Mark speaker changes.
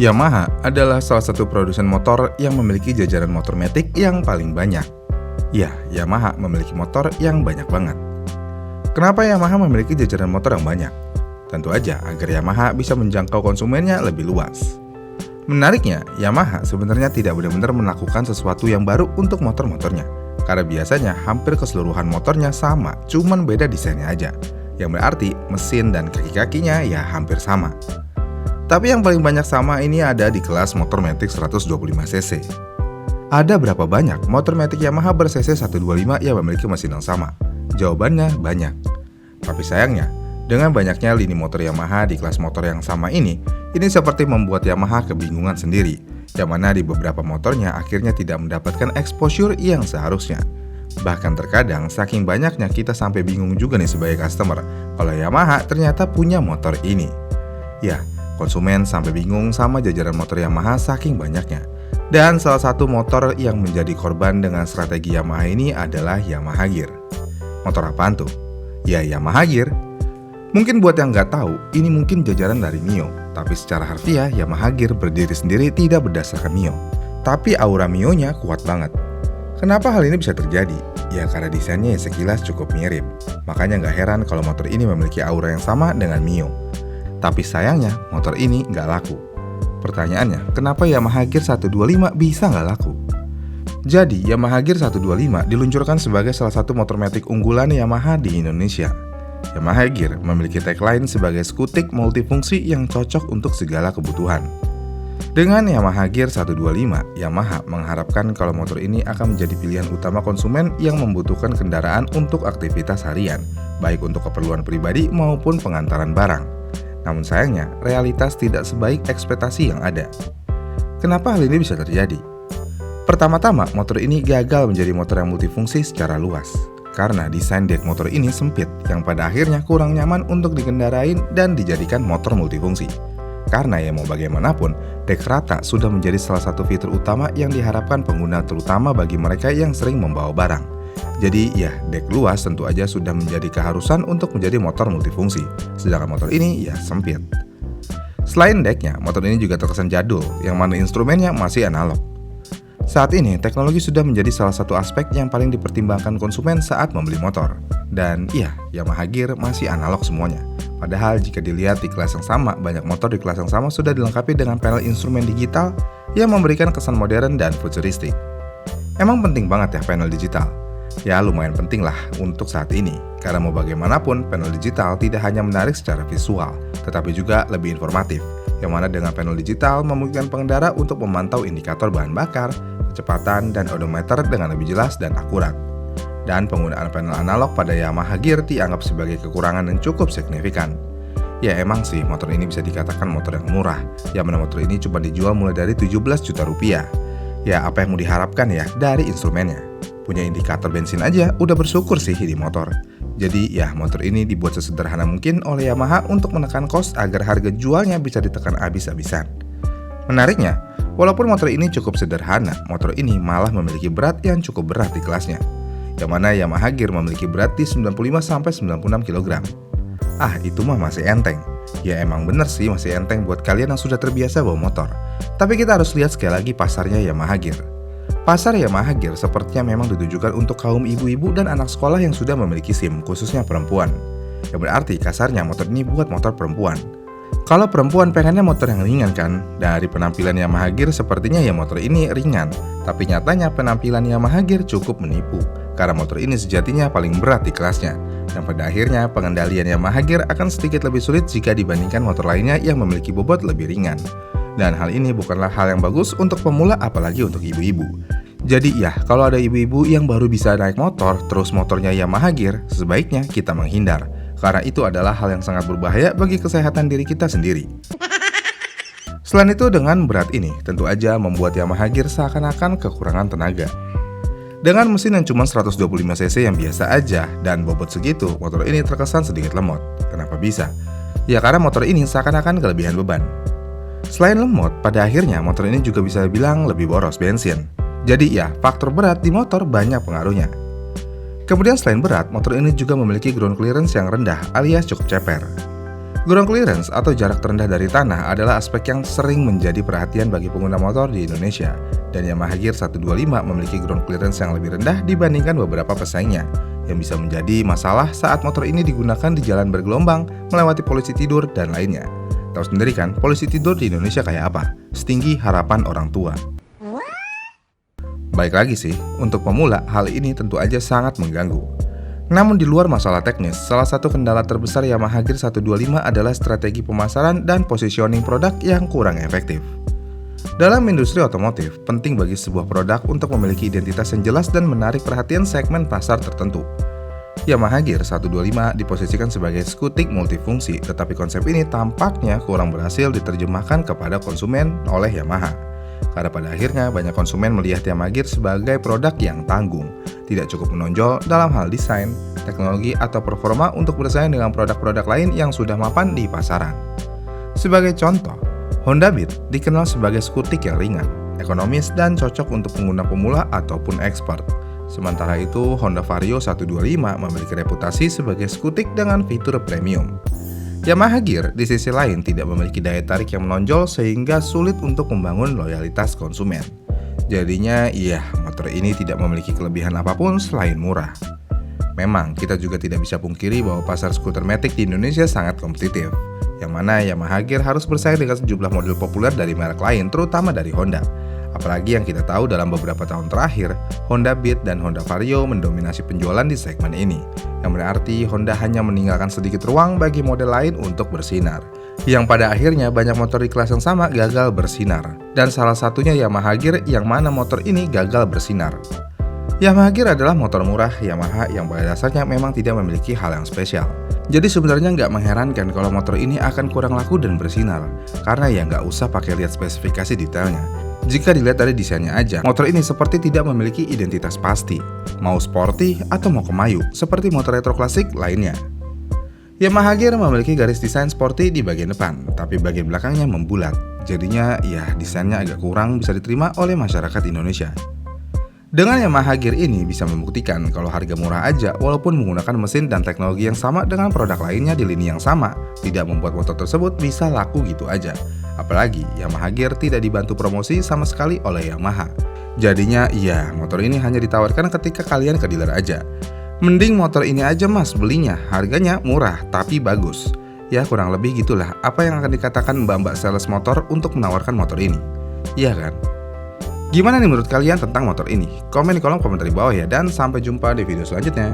Speaker 1: Yamaha adalah salah satu produsen motor yang memiliki jajaran motor matic yang paling banyak. Ya, Yamaha memiliki motor yang banyak banget. Kenapa Yamaha memiliki jajaran motor yang banyak? Tentu aja agar Yamaha bisa menjangkau konsumennya lebih luas. Menariknya, Yamaha sebenarnya tidak benar-benar melakukan sesuatu yang baru untuk motor-motornya. Karena biasanya hampir keseluruhan motornya sama, cuman beda desainnya aja. Yang berarti mesin dan kaki-kakinya ya hampir sama. Tapi yang paling banyak sama ini ada di kelas motor matic 125cc. Ada berapa banyak motor matic Yamaha ber-cc 125 yang memiliki mesin yang sama? Jawabannya banyak. Tapi sayangnya, dengan banyaknya lini motor Yamaha di kelas motor yang sama ini seperti membuat Yamaha kebingungan sendiri, yang mana di beberapa motornya akhirnya tidak mendapatkan exposure yang seharusnya. Bahkan terkadang saking banyaknya kita sampai bingung juga nih sebagai customer kalau Yamaha ternyata punya motor ini. Ya, konsumen sampai bingung sama jajaran motor Yamaha saking banyaknya. Dan salah satu motor yang menjadi korban dengan strategi Yamaha ini adalah Yamaha Gear. Motor apaan tuh? Ya, Yamaha Gear. Mungkin buat yang nggak tahu, ini mungkin jajaran dari Mio. Tapi secara harfiah, Yamaha Gear berdiri sendiri tidak berdasarkan Mio. Tapi aura Mio-nya kuat banget. Kenapa hal ini bisa terjadi? Ya karena desainnya yang sekilas cukup mirip. Makanya nggak heran kalau motor ini memiliki aura yang sama dengan Mio. Tapi sayangnya, motor ini nggak laku. Pertanyaannya, kenapa Yamaha Gear 125 bisa nggak laku? Jadi, Yamaha Gear 125 diluncurkan sebagai salah satu motor matic unggulan Yamaha di Indonesia. Yamaha Gear memiliki tagline sebagai skutik multifungsi yang cocok untuk segala kebutuhan. Dengan Yamaha Gear 125, Yamaha mengharapkan kalau motor ini akan menjadi pilihan utama konsumen yang membutuhkan kendaraan untuk aktivitas harian, baik untuk keperluan pribadi maupun pengantaran barang. Namun sayangnya, realitas tidak sebaik ekspektasi yang ada. Kenapa hal ini bisa terjadi? Pertama-tama, motor ini gagal menjadi motor yang multifungsi secara luas. Karena desain dek motor ini sempit, yang pada akhirnya kurang nyaman untuk dikendarain dan dijadikan motor multifungsi. Karena ya mau bagaimanapun, dek rata sudah menjadi salah satu fitur utama yang diharapkan pengguna, terutama bagi mereka yang sering membawa barang. Jadi ya, dek luas tentu aja sudah menjadi keharusan untuk menjadi motor multifungsi, sedangkan motor ini ya sempit. Selain deknya, motor ini juga terkesan jadul, yang mana instrumennya masih analog. Saat ini, teknologi sudah menjadi salah satu aspek yang paling dipertimbangkan konsumen saat membeli motor. Dan iya, Yamaha Gear masih analog semuanya. Padahal jika dilihat di kelas yang sama, banyak motor di kelas yang sama sudah dilengkapi dengan panel instrumen digital yang memberikan kesan modern dan futuristik. Emang penting banget ya panel digital? Ya lumayan penting lah untuk saat ini, karena mau bagaimanapun panel digital tidak hanya menarik secara visual, tetapi juga lebih informatif, yang mana dengan panel digital memungkinkan pengendara untuk memantau indikator bahan bakar, kecepatan, dan odometer dengan lebih jelas dan akurat. Dan penggunaan panel analog pada Yamaha Gear dianggap sebagai kekurangan yang cukup signifikan. Ya emang sih motor ini bisa dikatakan motor yang murah, yang mana motor ini cuma dijual mulai dari 17 juta rupiah. Ya apa yang mau diharapkan ya dari instrumennya? Punya indikator bensin aja udah bersyukur sih di motor. Jadi ya motor ini dibuat sesederhana mungkin oleh Yamaha untuk menekan cost agar harga jualnya bisa ditekan habis-habisan. Menariknya, walaupun motor ini cukup sederhana, motor ini malah memiliki berat yang cukup berat di kelasnya. Yang mana Yamaha Gear memiliki berat di 95-96 kg. Ah itu mah masih enteng. Ya emang bener sih masih enteng buat kalian yang sudah terbiasa bawa motor. Tapi kita harus lihat sekali lagi pasarnya Yamaha Gear. Pasar Yamaha Gear sepertinya memang ditujukan untuk kaum ibu-ibu dan anak sekolah yang sudah memiliki SIM, khususnya perempuan. Yang berarti kasarnya motor ini buat motor perempuan. Kalau perempuan pengennya motor yang ringan kan? Dari penampilan Yamaha Gear sepertinya ya motor ini ringan. Tapi nyatanya penampilan Yamaha Gear cukup menipu. Karena motor ini sejatinya paling berat di kelasnya. Yang pada akhirnya pengendalian Yamaha Gear akan sedikit lebih sulit jika dibandingkan motor lainnya yang memiliki bobot lebih ringan. Dan hal ini bukanlah hal yang bagus untuk pemula apalagi untuk ibu-ibu. Jadi ya, kalau ada ibu-ibu yang baru bisa naik motor, terus motornya Yamaha Gear, sebaiknya kita menghindar. Karena itu adalah hal yang sangat berbahaya bagi kesehatan diri kita sendiri. Selain itu, dengan berat ini, tentu aja membuat Yamaha Gear seakan-akan kekurangan tenaga. Dengan mesin yang cuma 125cc yang biasa aja, dan bobot segitu, motor ini terkesan sedikit lemot. Kenapa bisa? Ya karena motor ini seakan-akan kelebihan beban. Selain lemot, pada akhirnya motor ini juga bisa dibilang lebih boros bensin. Jadi ya, faktor berat di motor banyak pengaruhnya. Kemudian selain berat, motor ini juga memiliki ground clearance yang rendah alias cukup ceper. Ground clearance atau jarak terendah dari tanah adalah aspek yang sering menjadi perhatian bagi pengguna motor di Indonesia. Dan Yamaha Gear 125 memiliki ground clearance yang lebih rendah dibandingkan beberapa pesaingnya, yang bisa menjadi masalah saat motor ini digunakan di jalan bergelombang, melewati polisi tidur, dan lainnya. Tahu sendiri kan, polisi tidur di Indonesia kayak apa? Setinggi harapan orang tua. Baik lagi sih, untuk pemula hal ini tentu aja sangat mengganggu. Namun di luar masalah teknis, salah satu kendala terbesar Yamaha Gear 125 adalah strategi pemasaran dan positioning produk yang kurang efektif. Dalam industri otomotif, penting bagi sebuah produk untuk memiliki identitas yang jelas dan menarik perhatian segmen pasar tertentu. Yamaha Gear 125 diposisikan sebagai skutik multifungsi, tetapi konsep ini tampaknya kurang berhasil diterjemahkan kepada konsumen oleh Yamaha. Karena pada akhirnya banyak konsumen melihat Yamaha Gear sebagai produk yang tanggung, tidak cukup menonjol dalam hal desain, teknologi, atau performa untuk bersaing dengan produk-produk lain yang sudah mapan di pasaran. Sebagai contoh, Honda Beat dikenal sebagai skutik yang ringan, ekonomis, dan cocok untuk pengguna pemula ataupun expert. Sementara itu, Honda Vario 125 memiliki reputasi sebagai skutik dengan fitur premium. Yamaha Gear di sisi lain tidak memiliki daya tarik yang menonjol sehingga sulit untuk membangun loyalitas konsumen. Jadinya, motor ini tidak memiliki kelebihan apapun selain murah. Memang, kita juga tidak bisa pungkiri bahwa pasar skuter matic di Indonesia sangat kompetitif, yang mana Yamaha Gear harus bersaing dengan sejumlah model populer dari merek lain, terutama dari Honda. Apalagi yang kita tahu dalam beberapa tahun terakhir, Honda Beat dan Honda Vario mendominasi penjualan di segmen ini, yang berarti Honda hanya meninggalkan sedikit ruang bagi model lain untuk bersinar. Yang pada akhirnya banyak motor di kelas yang sama gagal bersinar, dan salah satunya Yamaha Gear yang mana motor ini gagal bersinar. Yamaha Gear adalah motor murah Yamaha yang pada dasarnya memang tidak memiliki hal yang spesial. Jadi sebenarnya nggak mengherankan kalau motor ini akan kurang laku dan bersinar, karena ya nggak usah pakai lihat spesifikasi detailnya. Jika dilihat dari desainnya aja, motor ini seperti tidak memiliki identitas pasti, mau sporty atau mau kemayu, seperti motor retro klasik lainnya. Yamaha Gear memiliki garis desain sporty di bagian depan, tapi bagian belakangnya membulat. Jadinya desainnya agak kurang bisa diterima oleh masyarakat Indonesia. Dengan Yamaha Gear ini bisa membuktikan kalau harga murah aja walaupun menggunakan mesin dan teknologi yang sama dengan produk lainnya di lini yang sama, tidak membuat motor tersebut bisa laku gitu aja. Apalagi Yamaha Gear tidak dibantu promosi sama sekali oleh Yamaha. Jadinya motor ini hanya ditawarkan ketika kalian ke dealer aja. Mending motor ini aja mas belinya, harganya murah tapi bagus. Ya kurang lebih gitulah apa yang akan dikatakan mbak-mbak sales motor untuk menawarkan motor ini. Iya kan? Gimana nih menurut kalian tentang motor ini? Komen di kolom komentar di bawah ya, dan sampai jumpa di video selanjutnya.